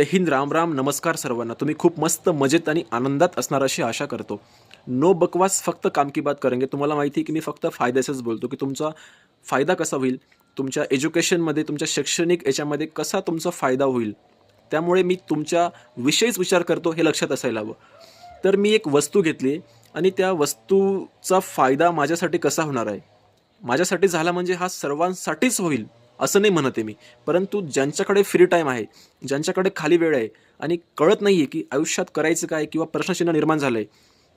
जय हिंद, राम राम, नमस्कार सर्वांना. तुम्ही खूप मस्त मजेत आणि आनंदात असणार अशी आशा करतो. नो बकवास, फक्त काम की बात करेंगे. तुम्हाला माहिती आहे की मी फक्त फायद्याचंच बोलतो, की तुमचा फायदा कसा होईल, तुमच्या एज्युकेशनमध्ये, तुमच्या शैक्षणिक याच्यामध्ये कसा तुमचा फायदा होईल. त्यामुळे मी तुमच्या विषयीच विचार करतो, हे लक्षात असायला हवं. तर मी एक वस्तू घेतली आणि त्या वस्तूचा फायदा माझ्यासाठी कसा होणार आहे, माझ्यासाठी झाला म्हणजे हा सर्वांसाठीच होईल असं नाही म्हणत आहे मी. परंतु ज्यांच्याकडे फ्री टाईम आहे, ज्यांच्याकडे खाली वेळ आहे आणि कळत नाही आहे की आयुष्यात करायचं काय, किंवा प्रश्नचिन्ह निर्माण झालं आहे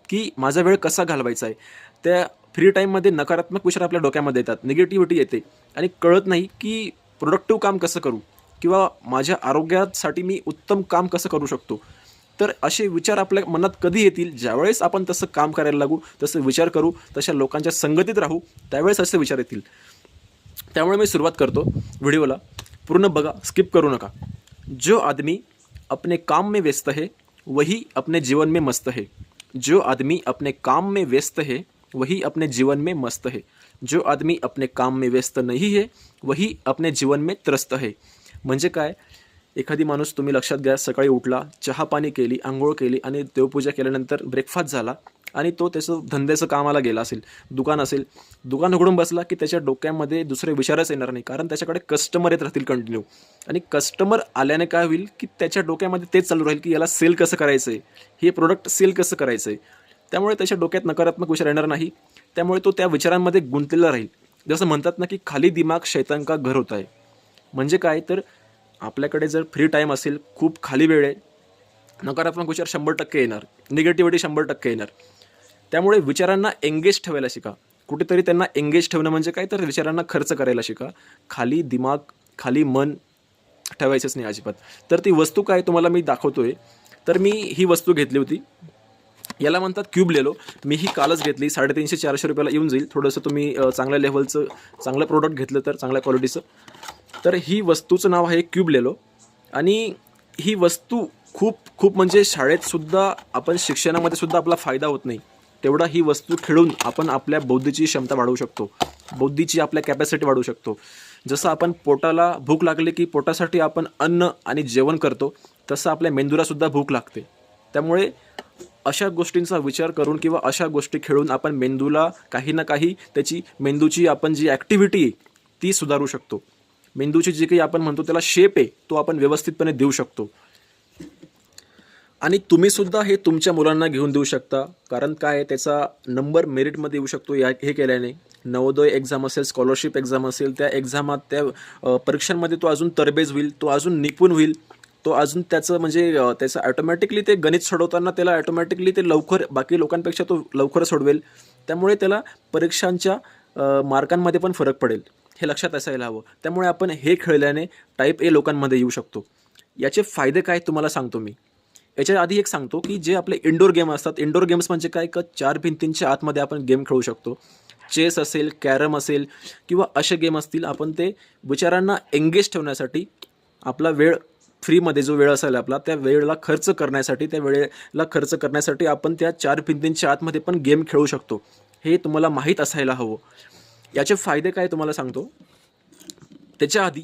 की माझा वेळ कसा घालवायचा आहे, त्या फ्री टाईममध्ये नकारात्मक विचार आपल्या डोक्यामध्ये येतात, निगेटिव्हिटी येते आणि कळत नाही की प्रोडक्टिव्ह काम कसं करू किंवा माझ्या आरोग्यासाठी मी उत्तम काम कसं करू शकतो. तर असे विचार आपल्या मनात कधी येतील, ज्यावेळेस आपण तसं काम करायला लागू, तसं विचार करू, तशा लोकांच्या संगतीत राहू, त्यावेळेस असे विचार येतील. त्यामुळे मी सुरुवात करतो व्हिडिओला. पूर्ण बघा, स्किप करू नका. जो आदमी अपने काम में व्यस्त है वही अपने जीवन में मस्त है. जो आदमी अपने काम में व्यस्त है वही अपने जीवन में मस्त है. जो आदमी अपने काम में व्यस्त नहीं है वही अपने जीवन में त्रस्त है. म्हणजे काय, एखादी माणूस, तुम्ही लक्षात घ्या, सकाळी उठला, चहा पाणी केली, आंघोळ केली आणि देवपूजा केल्यानंतर ब्रेकफास्ट झाला आणि तो त्याचं धंद्याचं कामाला गेला असेल, दुकान असेल, दुकान उघडून बसला की त्याच्या डोक्यामध्ये दुसरे विचारच येणार नाही, कारण त्याच्याकडे कस्टमर येत राहतील कंटिन्यू. आणि कस्टमर आल्याने काय होईल की त्याच्या डोक्यामध्ये तेच चालू राहील की याला सेल कसं करायचं आहे, हे प्रोडक्ट सेल कसं करायचं आहे. त्यामुळे त्याच्या डोक्यात नकारात्मक विचार येणार नाही. त्यामुळे तो त्या विचारांमध्ये गुंतलेला राहील. जसं म्हणतात ना की खाली दिमाग शैतान का घर होता है. म्हणजे काय, तर आपल्याकडे जर फ्री टाईम असेल, खूप खाली वेळ आहे, नकारात्मक विचार 100% येणार, निगेटिव्हिटी 100% येणार. त्यामुळे विचारांना एंगेज ठेवायला शिका. कुठेतरी त्यांना एंगेज ठेवणं म्हणजे काय, तर विचारांना खर्च करायला शिका. खाली दिमाग, खाली मन ठेवायचंच नाही अजिबात. तर ती वस्तू काय तुम्हाला मी दाखवतोय. तर मी ही वस्तू घेतली होती, याला म्हणतात क्यूब लेलो. मी ही कालच घेतली, 350-400 रुपयाला येऊन जाईल. थोडंसं तुम्ही चांगल्या लेव्हलचं चांगलं प्रोडक्ट घेतलं तर, चांगल्या क्वालिटीचं. तर ही वस्तूचं नाव आहे क्यूब लेलो. आणि ही वस्तू खूप खूप म्हणजे शाळेतसुद्धा, आपण शिक्षणामध्ये सुद्धा आपला फायदा होत नाही तेवढा ही वस्तू खेळून आपण आपल्या बौद्धीची क्षमता वाढवू शकतो, बौद्धीची आपल्या कॅपॅसिटी वाढवू शकतो. जसं आपण पोटाला भूक लागली की पोटासाठी आपण अन्न आणि जेवण करतो, तसं आपल्या मेंदूलासुद्धा भूक लागते. त्यामुळे अशा गोष्टींचा विचार करून किंवा अशा गोष्टी खेळून आपण मेंदूला काही ना काही, त्याची मेंदूची आपण जी ॲक्टिव्हिटी आहे ती सुधारू शकतो. मेंदूची जी काही आपण म्हणतो त्याला शेप आहे, तो आपण व्यवस्थितपणे देऊ शकतो. आणि तुम्हीसुद्धा हे तुमच्या मुलांना घेऊन देऊ शकता. कारण काय, त्याचा नंबर मेरिटमध्ये येऊ शकतो हे केल्याने. नवोदय एक्झाम असेल, स्कॉलरशिप एक्झाम असेल, त्या एक्झामात, त्या परीक्षांमध्ये तो अजून तरबेज होईल, तो अजून निपुण होईल, तो अजून त्याचं म्हणजे त्याचं ॲटोमॅटिकली ते गणित सोडवताना त्याला ॲटोमॅटिकली ते लवकर, बाकी लोकांपेक्षा तो लवकर सोडवेल. त्यामुळे त्याला परीक्षांच्या मार्कांमध्ये पण फरक पडेल, हे लक्षात असायला हवं. त्यामुळे आपण हे खेळल्याने टाईप ए लोकांमध्ये येऊ शकतो. याचे फायदे काय तुम्हाला सांगतो मी. याच्या आधी एक सांगतो की जे आपले इंडोर गेम असतात, इंडोर गेम्स म्हणजे काय, का 4 भिंतींच्या आतमध्ये आपण गेम खेळू शकतो. चेस असेल, कॅरम असेल किंवा असे गेम असतील, आपण ते विचारांना एंगेज ठेवण्यासाठी, आपला वेळ फ्रीमध्ये जो वेळ असेल आपला, त्या वेळेला खर्च करण्यासाठी आपण त्या 4 भिंतींच्या आतमध्ये पण गेम खेळू शकतो. हे तुम्हाला माहीत असायला हवं. याचे फायदे काय तुम्हाला सांगतो. त्याच्या आधी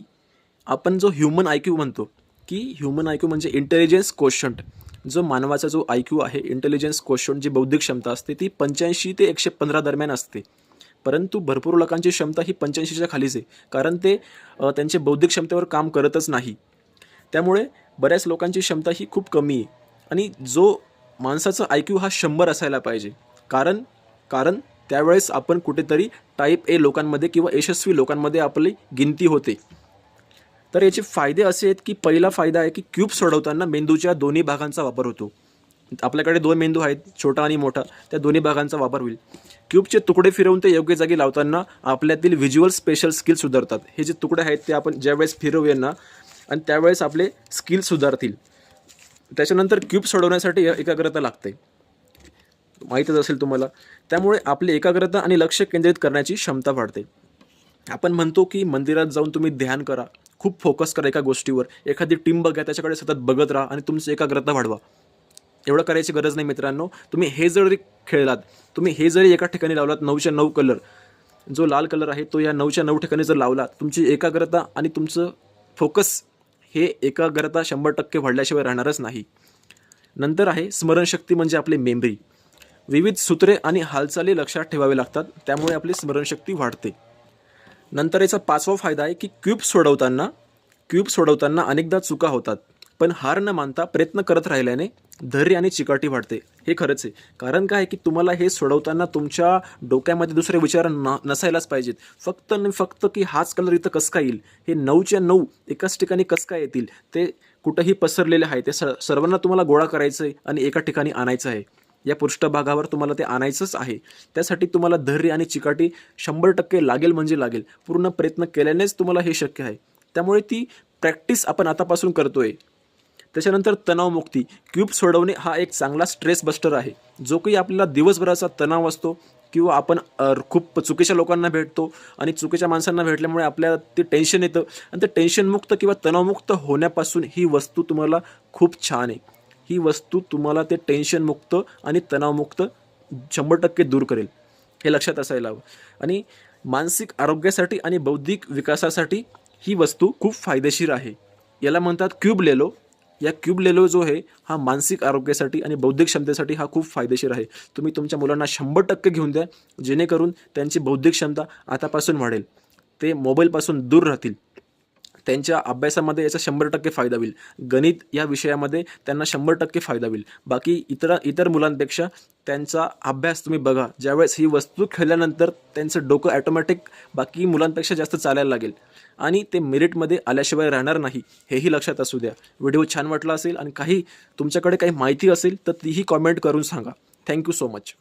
आपण जो ह्युमन IQ म्हणतो, की ह्युमन IQ म्हणजे इंटेलिजन्स कोशंट, जो मानवाचा जो IQ आहे, इंटेलिजन्स कोशंट, जी बौद्धिक क्षमता असते ती 85 ते 115 दरम्यान असते. परंतु भरपूर लोकांची क्षमता ही 85च्या खालीच आहे, कारण ते त्यांच्या बौद्धिक क्षमतेवर काम करतच नाही. त्यामुळे बऱ्याच लोकांची क्षमता ही खूप कमी आहे. आणि जो माणसाचा IQ हा 100 असायला पाहिजे, कारण त्यावेळेस आपण कुठेतरी टाईप ए लोकांमध्ये किंवा यशस्वी लोकांमध्ये आपली गिनती होते. तर याचे फायदे असे आहेत की पहिला फायदा आहे की क्यूब सोडवताना मेंदूच्या दोन्ही भागांचा वापर होतो. आपल्याकडे 2 मेंदू आहेत, छोटा आणि मोठा, त्या दोन्ही भागांचा वापर होईल. क्यूबचे तुकडे फिरवून ते योग्य जागी लावताना आपल्यातील व्हिज्युअल स्पेशल स्किल सुधारतात. हे जे तुकडे आहेत ते आपण ज्यावेळेस फिरवूया ना, आणि त्यावेळेस आपले स्किल सुधारतील. त्याच्यानंतर क्यूब सोडवण्यासाठी एकाग्रता लागते, माहीतच असेल तुम्हाला. त्यामुळे आपली एकाग्रता आणि लक्ष केंद्रित करण्याची क्षमता वाढते. आपण म्हणतो की मंदिरात जाऊन तुम्ही ध्यान करा, खूप फोकस करा एका गोष्टीवर, एखादी टीम बघा, त्याच्याकडे सतत बघत राहा आणि तुमची एकाग्रता वाढवा. एवढं करायची गरज नाही मित्रांनो. तुम्ही हे जरी खेळलात, तुम्ही हे जरी एका ठिकाणी लावलात, 9च्या 9 कलर, जो लाल कलर आहे तो या 9च्या 9 ठिकाणी जर लावला, तुमची एकाग्रता आणि तुमचं फोकस हे एकाग्रता 100% वाढल्याशिवाय राहणारच नाही. नंतर आहे स्मरणशक्ती म्हणजे आपली मेमरी. विविध सूत्रे आणि हालचाली लक्षात ठेवावे लागतात, त्यामुळे आपली स्मरणशक्ती वाढते. नंतर याचा 5वा फायदा आहे की क्यूब सोडवताना अनेकदा चुका होतात, पण हार न मानता प्रयत्न करत राहिल्याने धैर्य आणि चिकाटी वाढते. हे खरंच आहे. कारण काय आहे की तुम्हाला हे सोडवताना तुमच्या डोक्यामध्ये दुसरे विचार नसायलाच पाहिजेत. फक्त आणि फक्त की हाच कलर इथं कसं काय येईल, हे 9च्या 9 एकाच ठिकाणी कसं काय येतील, ते कुठंही पसरलेले आहे, ते सर्वांना तुम्हाला गोळा करायचं आहे आणि एका ठिकाणी आणायचं आहे. या पृष्ठभागावर तुम्हाला ते आणायचंच आहे. त्यासाठी तुम्हाला धैर्य आणि चिकाटी 100% लागेल म्हणजे लागेल. पूर्ण प्रयत्न केल्यानेच तुम्हाला हे शक्य आहे. त्यामुळे ती प्रॅक्टिस आपण आतापासून करतोय. त्याच्यानंतर तणावमुक्ती. क्यूब सोडवणे हा एक चांगला स्ट्रेस बस्टर आहे. जो काही आपल्याला दिवसभराचा तणाव असतो किंवा आपण खूप चुकीच्या लोकांना भेटतो आणि चुकीच्या माणसांना भेटल्यामुळे आपल्याला ते टेन्शन येतं आणि ते टेन्शनमुक्त किंवा तणावमुक्त होण्यापासून ही वस्तू तुम्हाला खूप छान आहे. ही वस्तू तुम्हाला ते टेन्शनमुक्त आणि तणावमुक्त 100% दूर करेल. हे लक्षात असायला हवं. आणि मानसिक आरोग्यासाठी आणि बौद्धिक विकासासाठी ही वस्तू खूप फायदेशीर आहे. याला म्हणतात क्यूब लेलो. या क्यूब लेलो जो आहे हा मानसिक आरोग्यासाठी आणि बौद्धिक क्षमतेसाठी हा खूप फायदेशीर आहे. तुम्ही तुमच्या मुलांना 100% घेऊन द्या, जेणेकरून त्यांची बौद्धिक क्षमता आतापासून वाढेल. ते मोबाईलपासून दूर राहतील. त्यांच्या अभ्यासामध्ये याचा 100% फायदा होईल. गणित या विषयामध्ये त्यांना 100% फायदा होईल. बाकी इतर मुलांपेक्षा त्यांचा अभ्यास तुम्ही बघा. ज्यावेळेस ही वस्तू खेळल्यानंतर त्यांचं डोकं ॲटोमॅटिक बाकी मुलांपेक्षा जास्त चालायला लागेल आणि ते मेरिटमध्ये आल्याशिवाय राहणार नाही. हेही लक्षात असू द्या. व्हिडिओ छान वाटला असेल आणि तुमच्याकडे काही माहिती असेल तर तीही कॉमेंट करून सांगा. Thank you so much.